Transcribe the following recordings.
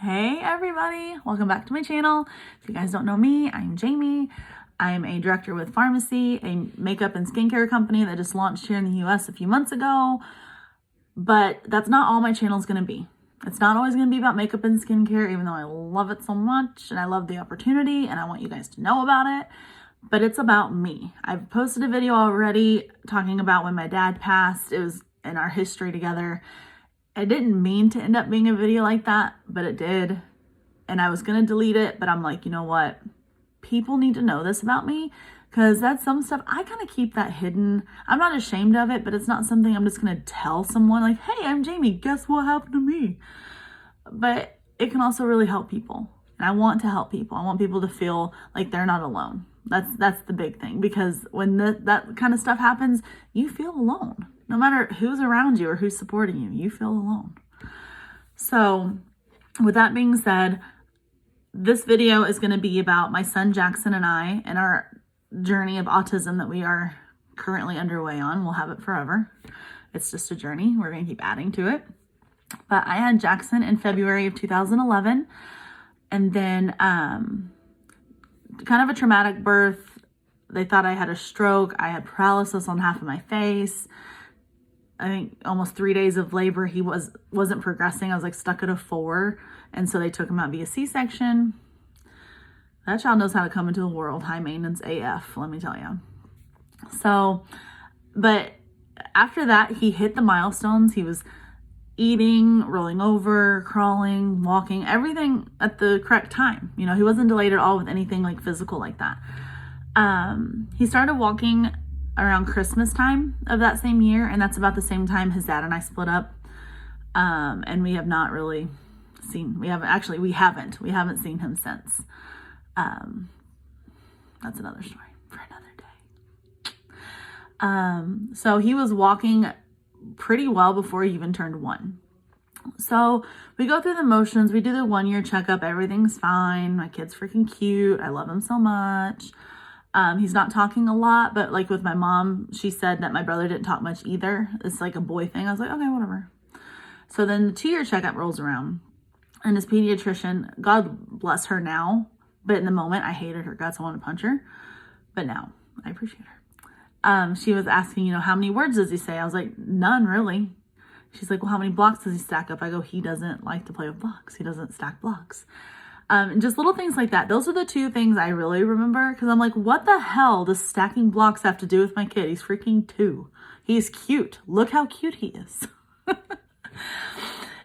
Hey everybody, welcome back to my channel. If you guys don't know me, I'm Jamie. I'm a director with Pharmacy, a makeup and skincare company that just launched here in the US a few months ago. But that's not all my channel is going to be. It's not always going to be about makeup and skincare, even though I love it so much and I love the opportunity and I want you guys to know about it. But it's about me. I've posted a video already talking about when my dad passed. It was in our history together. I didn't mean to end up being a video like that, but it did. And I was going to delete it, but I'm like, you know what? People need to know this about me because that's some stuff I kind of keep that hidden. I'm not ashamed of it, but it's not something I'm just going to tell someone like, hey, I'm Jamie. Guess what happened to me? But it can also really help people. And I want to help people. I want people to feel like they're not alone. That's the big thing, because when that kind of stuff happens, you feel alone. No matter who's around you or who's supporting you, you feel alone. So with that being said, this video is going to be about my son Jackson and I and our journey of autism that we are currently underway on. We'll have it forever. It's just a journey. We're going to keep adding to it. But I had Jackson in February of 2011. And then kind of a traumatic birth. They thought I had a stroke. I had paralysis on half of my face. I think almost 3 days of labor, he wasn't progressing. I was like stuck at a 4. And so they took him out via C-section. That child knows how to come into the world. High maintenance AF, let me tell you. So, but after that, he hit the milestones. He was eating, rolling over, crawling, walking, everything at the correct time. You know, he wasn't delayed at all with anything like physical like that. He started walking around Christmas time of that same year, and that's about the same time his dad and I split up. And we have not really we haven't seen him since. That's another story for another day. So he was walking pretty well before he even turned 1. So we go through the motions. We do the 1-year checkup. Everything's fine. My kid's freaking cute. I love him so much. He's not talking a lot, but like with my mom, she said that my brother didn't talk much either. It's like a boy thing. I was like, okay, whatever. So then the 2-year checkup rolls around, and his pediatrician, God bless her now, but in the moment I hated her guts. I wanted to punch her, but now I appreciate her. She was asking, how many words does he say? I was like, none really. She's like, well, how many blocks does he stack up? I go, he doesn't like to play with blocks. He doesn't stack blocks. And just little things like that. Those are the 2 things I really remember, because I'm like, what the hell does stacking blocks have to do with my kid? He's freaking 2. He's cute. Look how cute he is.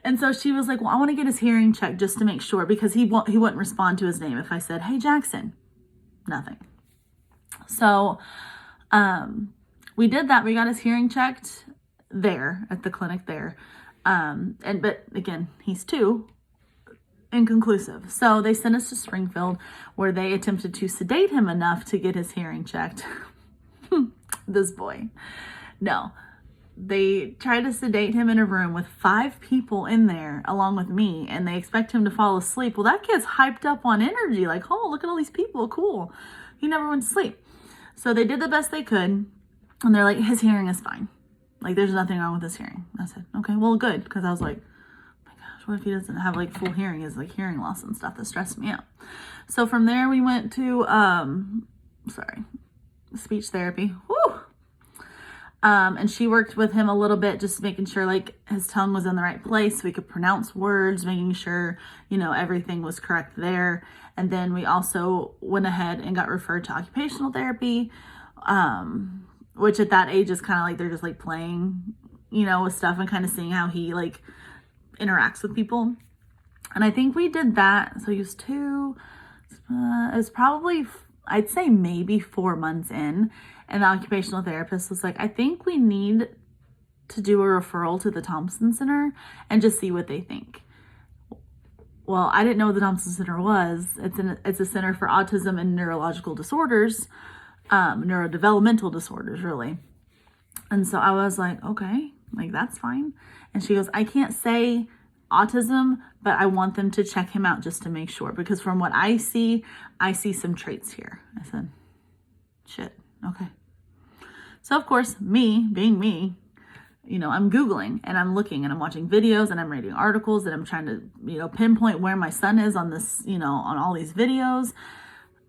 And so she was like, well, I want to get his hearing checked just to make sure, because he wouldn't respond to his name if I said, hey, Jackson. Nothing. So we did that. We got his hearing checked there at the clinic there. But again, he's 2. Inconclusive. So they sent us to Springfield, where they attempted to sedate him enough to get his hearing checked. This boy. No. They tried to sedate him in a room with 5 people in there along with me, and they expect him to fall asleep. Well, that kid's hyped up on energy. Like, oh, look at all these people. Cool. He never went to sleep. So they did the best they could, and they're like, his hearing is fine. Like, there's nothing wrong with his hearing. I said, okay, well, good. Because I was like, what if he doesn't have like full hearing? Is like hearing loss and stuff that stressed me out. So from there we went to speech therapy. Woo! And she worked with him a little bit, just making sure like his tongue was in the right place so we could pronounce words, making sure everything was correct there. And then we also went ahead and got referred to occupational therapy, which at that age is kind of like they're just like playing with stuff and kind of seeing how he like interacts with people. And I think we did that. So he was 2. It was probably, I'd say maybe 4 months in. And the occupational therapist was like, I think we need to do a referral to the Thompson Center and just see what they think. Well, I didn't know what the Thompson Center was. It's a center for autism and neurological disorders, neurodevelopmental disorders, really. And so I was like, okay, like that's fine. And she goes, I can't say autism, but I want them to check him out just to make sure, because from what I see some traits here. I said, shit, okay. So of course, me being me, I'm Googling and I'm looking and I'm watching videos and I'm reading articles and I'm trying to, pinpoint where my son is on this, on all these videos.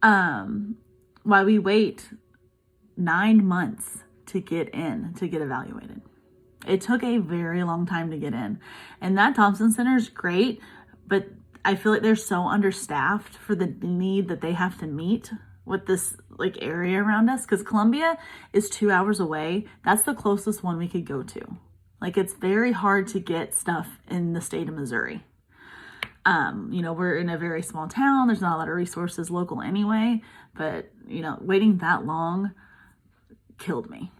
While we wait 9 months to get evaluated. It took a very long time to get in. And that Thompson Center is great, but I feel like they're so understaffed for the need that they have to meet with this area around us, because Columbia is 2 hours away. That's the closest one we could go to. It's very hard to get stuff in the state of Missouri. We're in a very small town. There's not a lot of resources local anyway, but waiting that long killed me.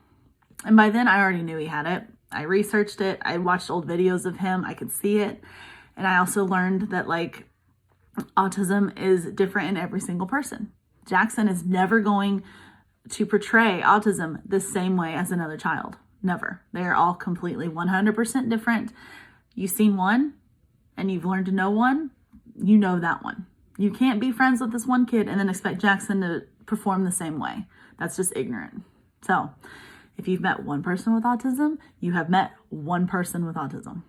And by then I already knew he had it. I researched it. I watched old videos of him. I could see it. And I also learned that autism is different in every single person. Jackson is never going to portray autism the same way as another child. Never. They are all completely 100% different. You've seen one and you've learned to know one, you know that one. You can't be friends with this one kid and then expect Jackson to perform the same way. That's just ignorant. So if you've met one person with autism, you have met one person with autism.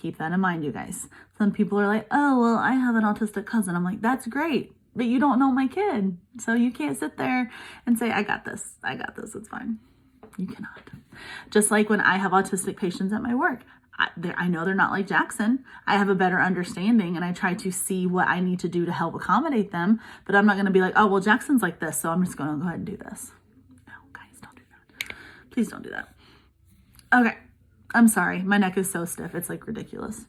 Keep that in mind, you guys. Some people are like, oh, well, I have an autistic cousin. I'm like, that's great, but you don't know my kid. So you can't sit there and say, I got this, it's fine. You cannot. Just like when I have autistic patients at my work, I know they're not like Jackson. I have a better understanding and I try to see what I need to do to help accommodate them, but I'm not going to be like, oh, well, Jackson's like this, so I'm just going to go ahead and do this. No, guys, don't do that. Please don't do that. Okay. I'm sorry. My neck is so stiff. It's ridiculous.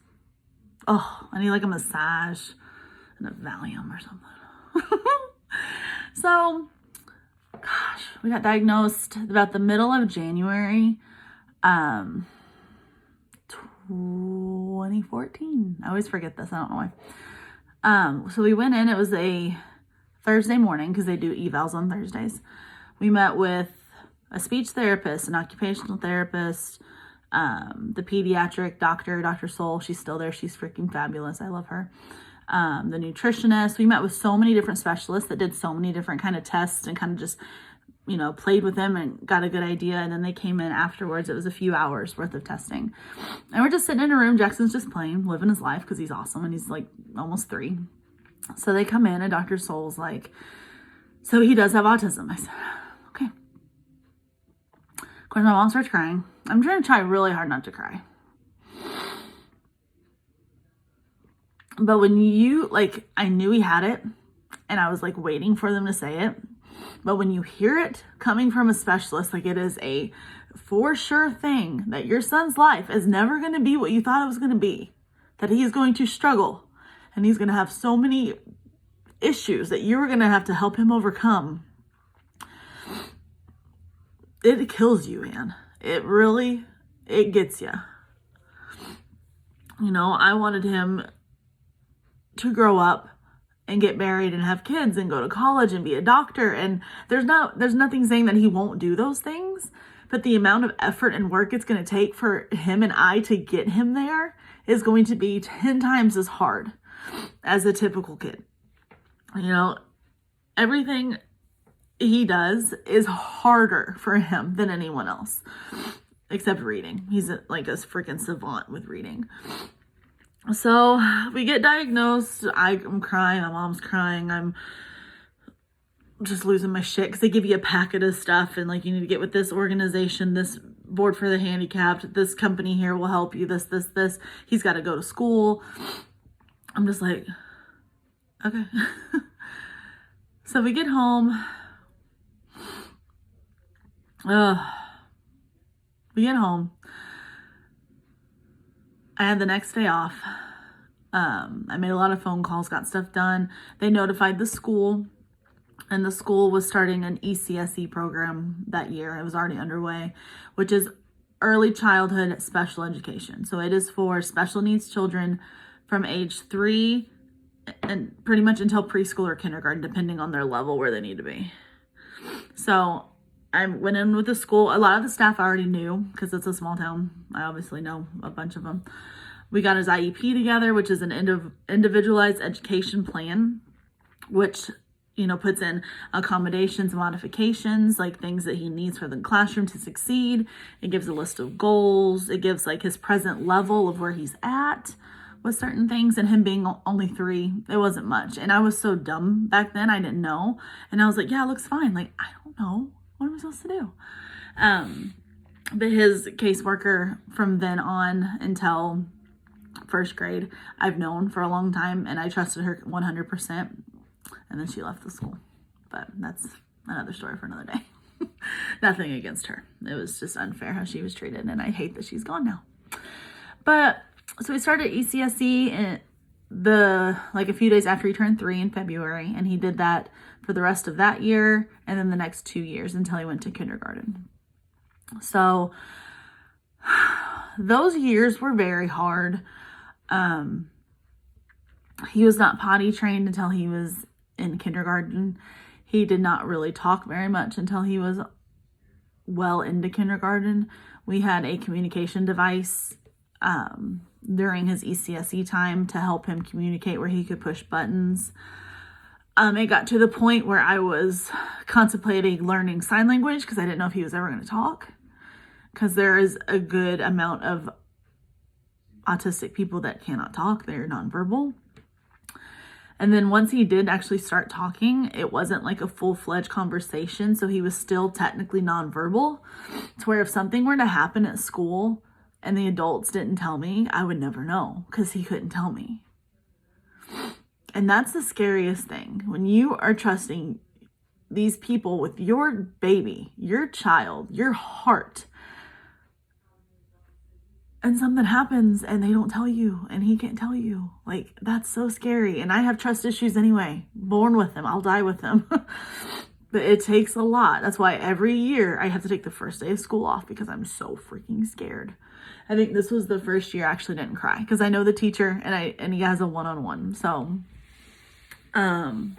Oh, I need a massage and a Valium or something. So, gosh, we got diagnosed about the middle of January, 2014. I always forget this. I don't know why. So we went in. It was a Thursday morning because they do evals on Thursdays. We met with a speech therapist, an occupational therapist, the pediatric doctor, Dr. Soul. She's still there. She's freaking fabulous. I love her. The nutritionist. We met with so many different specialists that did so many different kind of tests and kind of just, played with them and got a good idea. And then they came in afterwards. It was a few hours worth of testing. And we're just sitting in a room. Jackson's just playing, living his life because he's awesome. And he's almost 3. So they come in and Dr. Soul's like, so he does have autism. I said, okay. Of course, my mom starts crying. I'm trying to try really hard not to cry. But when I knew he had it and I was waiting for them to say it. But when you hear it coming from a specialist, it is a for sure thing that your son's life is never going to be what you thought it was going to be, that he's going to struggle and he's going to have so many issues that you're going to have to help him overcome. It kills you, man. It gets you. I wanted him to grow up and get married and have kids and go to college and be a doctor. And there's nothing saying that he won't do those things, but the amount of effort and work it's going to take for him and I to get him there is going to be 10 times as hard as a typical kid. Everything he does is harder for him than anyone else, except reading. He's a freaking savant with reading. So we get diagnosed. I'm crying. My mom's crying. I'm just losing my shit because they give you a packet of stuff and you need to get with this organization, this board for the handicapped, this company here will help you, this. He's got to go to school. I'm just like, okay. So we get home. We get home. I had the next day off. I made a lot of phone calls, got stuff done. They notified the school, and the school was starting an ECSE program that year. It was already underway, which is early childhood special education. So it is for special needs children from age 3 and pretty much until preschool or kindergarten, depending on their level where they need to be. So I went in with the school. A lot of the staff I already knew because it's a small town. I obviously know a bunch of them. We got his IEP together, which is an individualized education plan, which puts in accommodations, modifications, like things that he needs for the classroom to succeed. It gives a list of goals. It gives like his present level of where he's at with certain things. And him being only 3, it wasn't much. And I was so dumb back then, I didn't know. And I was like, yeah, it looks fine. Like, I don't know. What am I supposed to do? But his caseworker from then on until first grade, I've known for a long time, and I trusted her 100%. And then she left the school. But that's another story for another day. Nothing against her. It was just unfair how she was treated, and I hate that she's gone now. But so we started ECSE a few days after he turned 3 in February, and he did that for the rest of that year and then the next 2 years until he went to kindergarten. So those years were very hard. He was not potty trained until he was in kindergarten. He did not really talk very much until he was well into kindergarten. We had a communication device during his ECSE time to help him communicate, where he could push buttons. It got to the point where I was contemplating learning sign language because I didn't know if he was ever going to talk, because there is a good amount of autistic people that cannot talk. They're nonverbal. And then once he did actually start talking, it wasn't like a full-fledged conversation. So he was still technically nonverbal, to where if something were to happen at school and the adults didn't tell me, I would never know because he couldn't tell me. And that's the scariest thing. When you are trusting these people with your baby, your child, your heart, and something happens and they don't tell you and he can't tell you, like, that's so scary. And I have trust issues anyway, born with them. I'll die with them. But it takes a lot. That's why every year I have to take the first day of school off because I'm so freaking scared. I think this was the first year I actually didn't cry because I know the teacher and he has a one-on-one. So, oh man.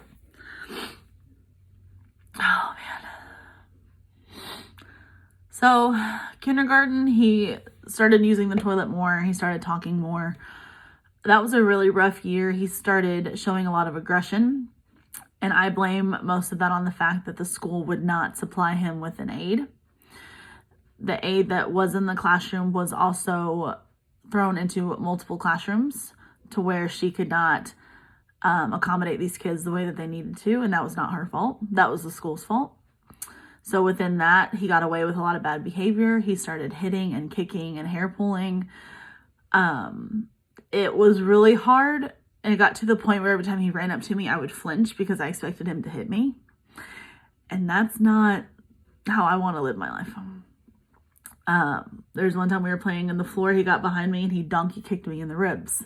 So kindergarten, he started using the toilet more. He started talking more. That was a really rough year. He started showing a lot of aggression. And I blame most of that on the fact that the school would not supply him with an aide. The aide that was in the classroom was also thrown into multiple classrooms to where she could not accommodate these kids the way that they needed to. And that was not her fault. That was the school's fault. So within that, he got away with a lot of bad behavior. He started hitting and kicking and hair pulling. It was really hard. And it got to the point where every time he ran up to me, I would flinch because I expected him to hit me. And that's not how I want to live my life. There's one time we were playing on the floor. He got behind me and he donkey kicked me in the ribs.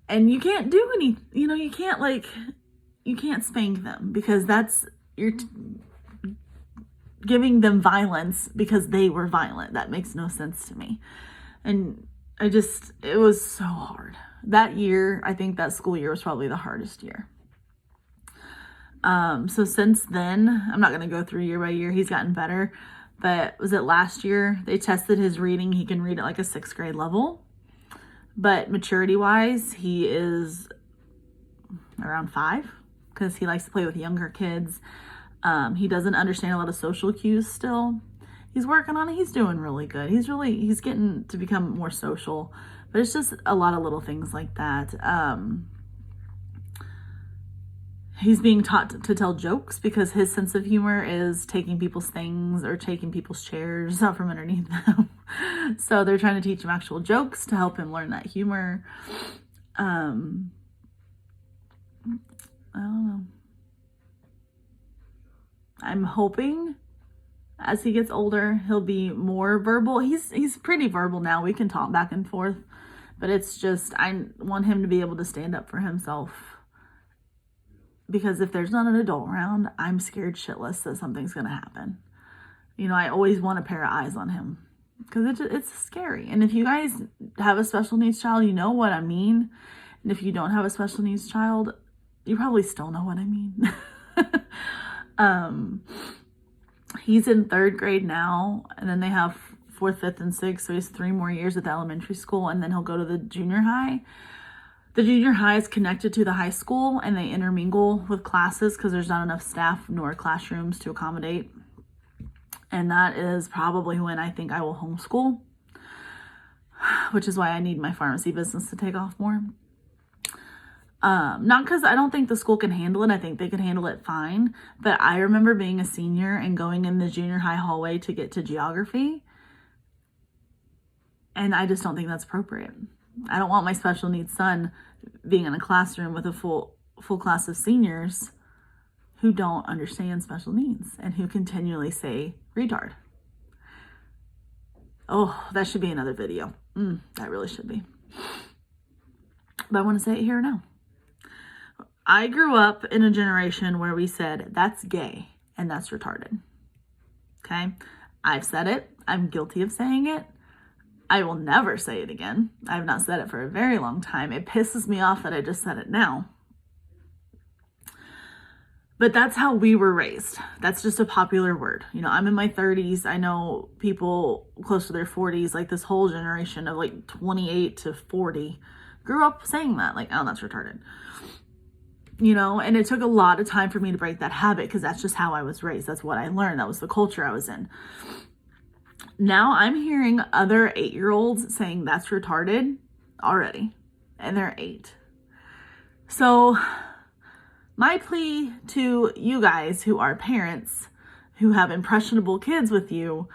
And you can't do any, you can't spank them because you're giving them violence because they were violent. That makes no sense to me. And it was so hard. That year, I think that school year was probably the hardest year. So since then, I'm not going to go through year by year. He's gotten better. But was it last year? They tested his reading. He can read at like a 6th grade level. But maturity-wise, he is around 5 because he likes to play with younger kids. He doesn't understand a lot of social cues still. He's working on it. He's doing really good. He's getting to become more social. But it's just a lot of little things like that. He's being taught to tell jokes because his sense of humor is taking people's things or taking people's chairs out from underneath them. So they're trying to teach him actual jokes to help him learn that humor. I don't know. I'm hoping as he gets older, he'll be more verbal. He's pretty verbal now. We can talk back and forth, but it's just, I want him to be able to stand up for himself. Because if there's not an adult around, I'm scared shitless that something's going to happen. I always want a pair of eyes on him because it's scary. And if you guys have a special needs child, you know what I mean. And if you don't have a special needs child, you probably still know what I mean. He's in 3rd grade now, and then they have 4th, 5th, and 6th. So he has 3 more years at the elementary school, and then he'll go to the junior high. The junior high is connected to the high school and they intermingle with classes because there's not enough staff nor classrooms to accommodate. And that is probably when I think I will homeschool, which is why I need my pharmacy business to take off more. Not because I don't think the school can handle it. I think they can handle it fine. But I remember being a senior and going in the junior high hallway to get to geography. And I just don't think that's appropriate. I don't want my special needs son being in a classroom with a full class of seniors who don't understand special needs and who continually say retard. Oh, that should be another video. That really should be. But I want to say it here now. I grew up in a generation where we said, that's gay and that's retarded. Okay? I've said it. I'm guilty of saying it. I will never say it again. I have not said it for a very long time. It pisses me off that I just said it now. But that's how we were raised. That's just a popular word. You know, I'm in my 30s. I know people close to their 40s, like this whole generation of like 28 to 40 grew up saying that, like, oh, that's retarded. You know, and it took a lot of time for me to break that habit because that's just how I was raised. That's what I learned. That was the culture I was in. Now I'm hearing other 8-year-olds saying that's retarded already, and they're 8. So my plea to you guys who are parents, who have impressionable kids with you,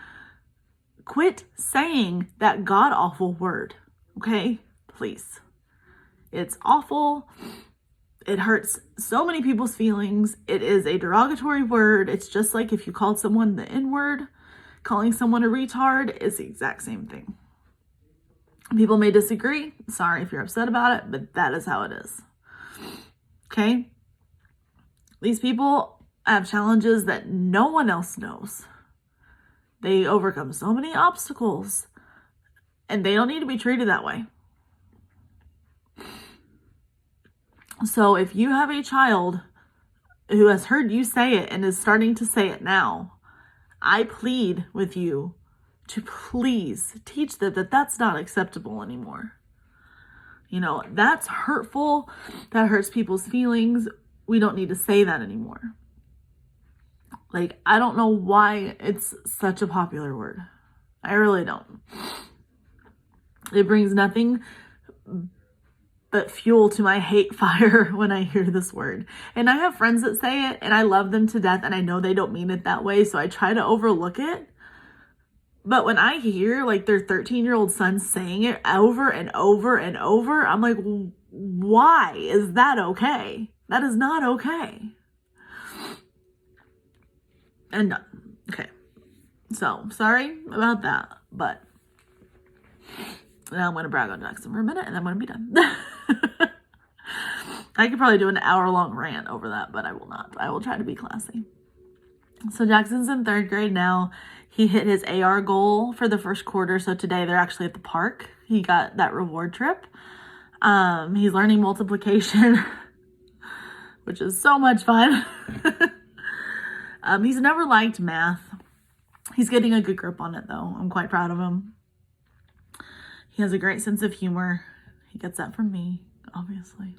quit saying that god-awful word, okay? Please. It's awful. It hurts so many people's feelings. It is a derogatory word. It's just like if you called someone the N-word, calling someone a retard is the exact same thing. People may disagree. Sorry if you're upset about it, but that is how it is. Okay? These people have challenges that no one else knows. They overcome so many obstacles, and they don't need to be treated that way. So if you have a child who has heard you say it and is starting to say it now, I plead with you to please teach them that that's not acceptable anymore. You know, that's hurtful. That hurts people's feelings. We don't need to say that anymore. Like, I don't know why it's such a popular word. I really don't. It brings nothing but fuel to my hate fire when I hear this word. And I have friends that say it and I love them to death and I know they don't mean it that way, so I try to overlook it. But when I hear like their 13-year-old son saying it over and over and over, I'm like, why is that okay? That is not okay. And okay. So, sorry about that, but now I'm going to brag on Jackson for a minute and then I'm going to be done. I could probably do an hour-long rant over that, but I will not. I will try to be classy. So Jackson's in 3rd grade now. He hit his AR goal for the first quarter. So today they're actually at the park. He got that reward trip. He's learning multiplication, which is so much fun. He's never liked math. He's getting a good grip on it though. I'm quite proud of him. He has a great sense of humor. He gets that from me, obviously.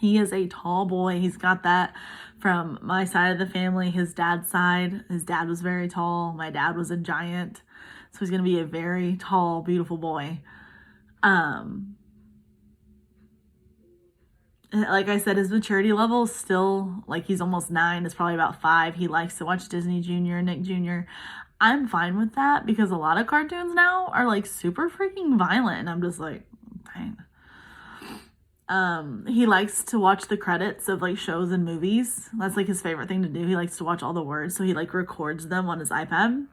He is a tall boy. He's got that from my side of the family, his dad's side. His dad was very tall. My dad was a giant. So he's going to be a very tall, beautiful boy. Like I said, his maturity level is still, like, he's almost 9. It's probably about 5. He likes to watch Disney Junior, Nick Jr. I'm fine with that because a lot of cartoons now are like super freaking violent. And I'm just like, fine. He likes to watch the credits of like shows and movies. That's like his favorite thing to do. He likes to watch all the words. So he like records them on his iPad.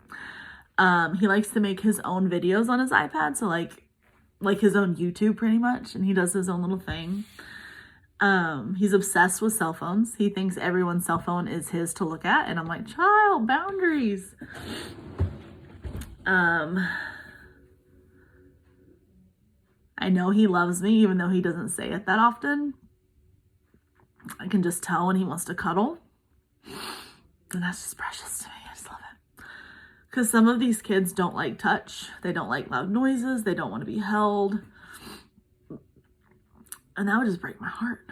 He likes to make his own videos on his iPad. So like his own YouTube pretty much. And he does his own little thing. He's obsessed with cell phones. He thinks everyone's cell phone is his to look at. And I'm like, child, boundaries. I know he loves me, even though he doesn't say it that often. I can just tell when he wants to cuddle. And that's just precious to me. I just love it. Because some of these kids don't like touch. They don't like loud noises. They don't want to be held. And that would just break my heart.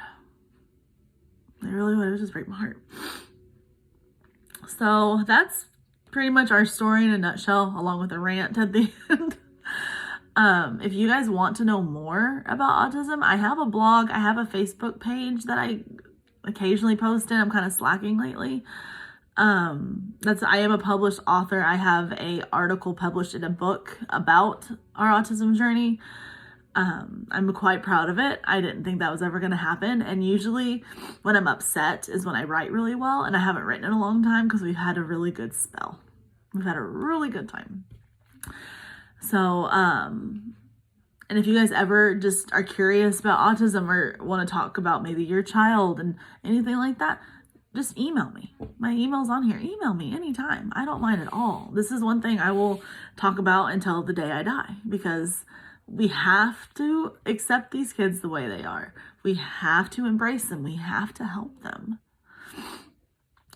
It really would. It would just break my heart. So that's pretty much our story in a nutshell, along with a rant at the end. If you guys want to know more about autism, I have a blog. I have a Facebook page that I occasionally post in. I'm kind of slacking lately. I am a published author. I have a article published in a book about our autism journey. I'm quite proud of it. I didn't think that was ever going to happen. And usually when I'm upset is when I write really well. And I haven't written in a long time because we've had a really good spell. We've had a really good time. So, and if you guys ever just are curious about autism or want to talk about maybe your child and anything like that, just email me. My email's on here. Email me anytime. I don't mind at all. This is one thing I will talk about until the day I die, because we have to accept these kids the way they are. We have to embrace them. We have to help them.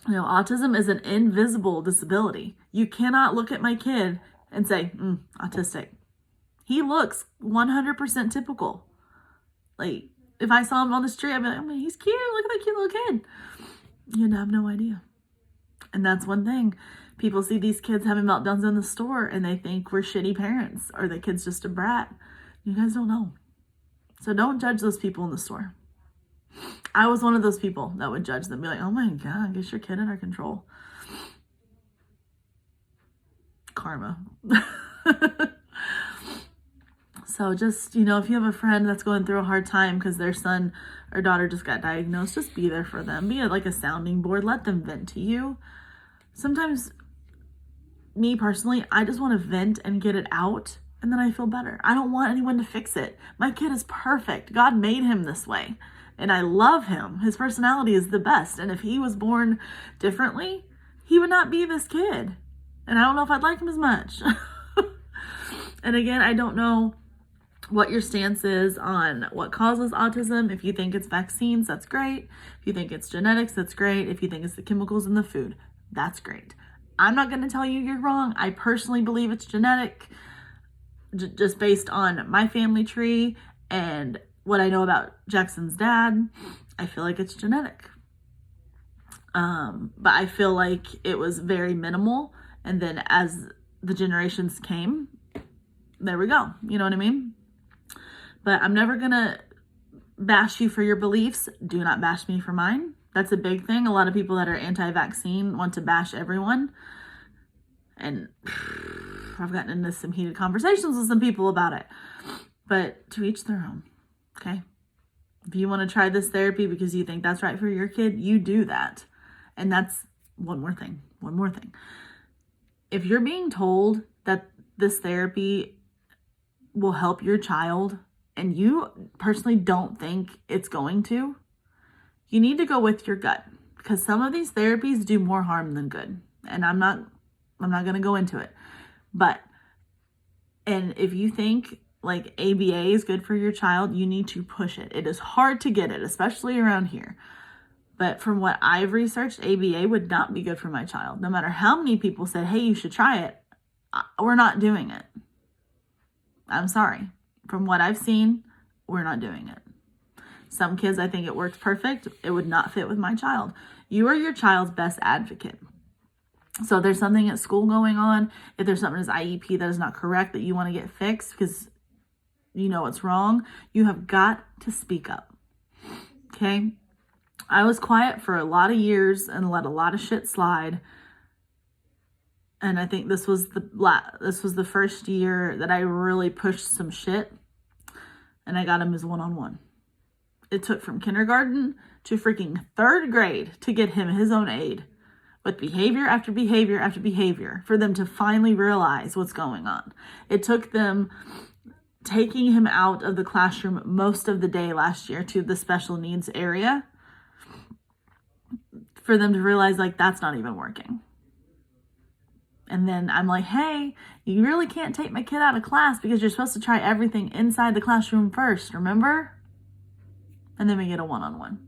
You know, autism is an invisible disability. You cannot look at my kid and say, autistic. He looks 100% typical. Like, if I saw him on the street, I'd be like, oh, man, he's cute. Look at that cute little kid. You'd have no idea. And that's one thing. People see these kids having meltdowns in the store and they think we're shitty parents or the kid's just a brat. You guys don't know. So don't judge those people in the store. I was one of those people that would judge them. Be like, oh my God, get your kid under control. Karma. So just, you know, if you have a friend that's going through a hard time because their son or daughter just got diagnosed, just be there for them. Be like a sounding board. Let them vent to you. Sometimes, me personally, I just want to vent and get it out, and then I feel better. I don't want anyone to fix it. My kid is perfect. God made him this way, and I love him. His personality is the best, and if he was born differently, he would not be this kid, and I don't know if I'd like him as much. And again, I don't know what your stance is on what causes autism. If you think it's vaccines, that's great. If you think it's genetics, that's great. If you think it's the chemicals in the food, that's great. I'm not going to tell you you're wrong. I personally believe it's genetic, just based on my family tree and what I know about Jackson's dad. I feel like it's genetic. But I feel like it was very minimal. And then as the generations came, there we go. You know what I mean? But I'm never going to bash you for your beliefs. Do not bash me for mine. That's a big thing. A lot of people that are anti-vaccine want to bash everyone. And I've gotten into some heated conversations with some people about it. But to each their own, okay? If you want to try this therapy because you think that's right for your kid, you do that. And that's one more thing. If you're being told that this therapy will help your child and you personally don't think it's going to, you need to go with your gut, because some of these therapies do more harm than good. And I'm not going to go into it. And if you think like ABA is good for your child, you need to push it. It is hard to get it, especially around here. But from what I've researched, ABA would not be good for my child. No matter how many people said, hey, you should try it, we're not doing it. I'm sorry. From what I've seen, we're not doing it. Some kids, I think it works perfect. It would not fit with my child. You are your child's best advocate. So if there's something at school going on, if there's something as IEP that is not correct that you want to get fixed because you know it's wrong, you have got to speak up. Okay? I was quiet for a lot of years and let a lot of shit slide. And I think this was the first year that I really pushed some shit, and I got him as one-on-one. It took from kindergarten to freaking third grade to get him his own aid, with behavior after behavior after behavior, for them to finally realize what's going on. It took them taking him out of the classroom most of the day last year to the special needs area for them to realize, like, that's not even working. And then I'm like, hey, you really can't take my kid out of class because you're supposed to try everything inside the classroom first, remember? And then we get a one-on-one.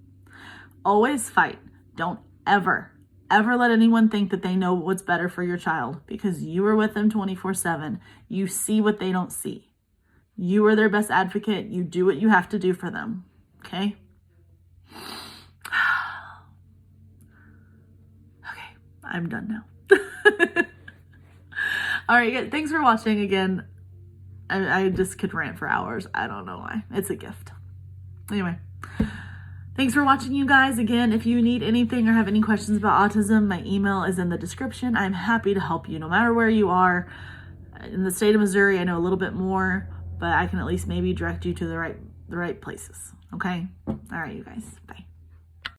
Always fight. Don't ever let anyone think that they know what's better for your child, because you are with them 24/7. You see what they don't see. You are their best advocate. You do what you have to do for them. Okay? Okay, I'm done now. All right, thanks for watching again. I just could rant for hours. I don't know why. It's a gift. Anyway, thanks for watching, you guys. Again, if you need anything or have any questions about autism, my email is in the description. I'm happy to help you no matter where you are. In the state of Missouri, I know a little bit more, but I can at least maybe direct you to the right places. Okay? All right, you guys. Bye.